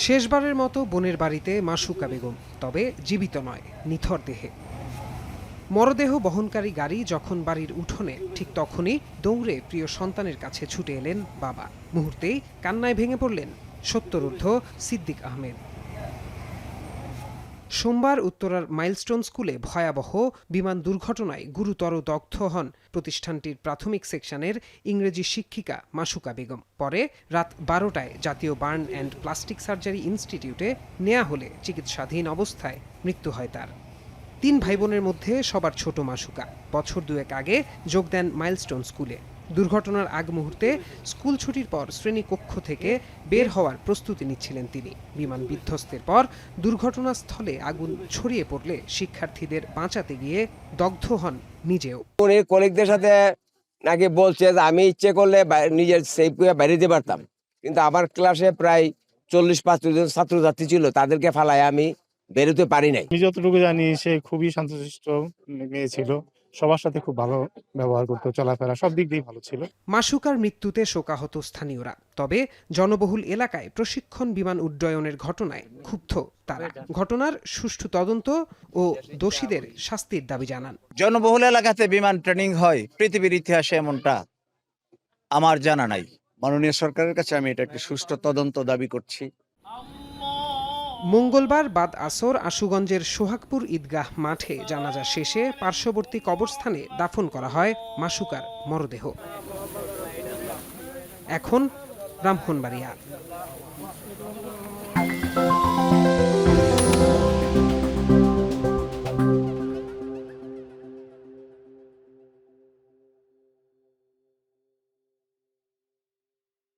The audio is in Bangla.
শেষবারের মতো বোনের বাড়িতে মাসুকা বেগম, তবে জীবিত নয়, নিথর দেহে। মরদেহ বহনকারী গাড়ি যখন বাড়ির উঠোনে, ঠিক তখনই দৌড়ে প্রিয় সন্তানের কাছে ছুটে এলেন বাবা। মুহূর্তেই কান্নায় ভেঙে পড়লেন সত্তরঊর্ধ্ব সিদ্দিক আহমেদ। সোমবার উত্তরার মাইলস্টোন স্কুলে ভয়াবহ বিমান দুর্ঘটনায় গুরুতর দগ্ধ হন প্রতিষ্ঠানটির প্রাথমিক সেকশনের ইংরেজি শিক্ষিকা মাসুকা বেগম। পরে রাত 12টায় জাতীয় বার্ন অ্যান্ড প্লাস্টিক সার্জারি ইনস্টিটিউটে নেওয়া হলে চিকিৎসাধীন অবস্থায় মৃত্যু হয় তার। 3 ভাই বোনের মধ্যে সবার ছোট মাসুকা। বছর দুয়েক আগে যোগ দেন মাইলস্টোন স্কুলে। দুর্ঘটনার আগ মুহূর্তে স্কুল ছুটির পর শ্রেণীকক্ষ থেকে বের হওয়ার প্রস্তুতি নিচ্ছিলেন তিনি। বিমান বিধ্বস্তের পর দুর্ঘটনাস্থলে আগুন ছড়িয়ে পড়লে শিক্ষার্থীদের বাঁচাতে গিয়ে দগ্ধ হন নিজেও। উনি কলিগদের সাথে নাকি বলছে যে আমি ইচ্ছে করলে নিজের সেফ করে বাইরে যেতে পারতাম, কিন্তু আমার ক্লাসে প্রায় 40-45 জন ছাত্রছাত্রী ছিল, তাদেরকে ফালায় আমি বেরোতে পারি নাই। আমি যতটুকু জানি সে খুবই শান্তশিষ্ট মেয়ে ছিল, সবার সাথে খুব ভালো ব্যবহার করতো, চলাফেরা সব দিক দিয়ে ভালো ছিল। মাসুকার মৃত্যুতে শোকাহত স্থানীয়রা, তবে জনবহুল এলাকায় প্রশিক্ষণ বিমান উড্ডয়নের ঘটনায় ক্ষুব্ধ তারা। ঘটনার সুষ্ঠু তদন্ত ও দোষীদের শাস্তির দাবি জানান। জনবহুল এলাকাতে বিমান ট্রেনিং হয় পৃথিবীর ইতিহাসে এমনটা আমার জানা নাই। মাননীয় সরকারের কাছে আমি এটা একটি সুষ্ঠু তদন্ত দাবি করছি। মঙ্গলবার বাদ আসর আশুগঞ্জের সোহাগপুর ঈদগাহ মাঠে জানাজা শেষে পার্শ্ববর্তী কবরস্থানে দাফন করা হয় মাসুকার মরদেহ। এখন ব্রাহ্মণবাড়িয়া।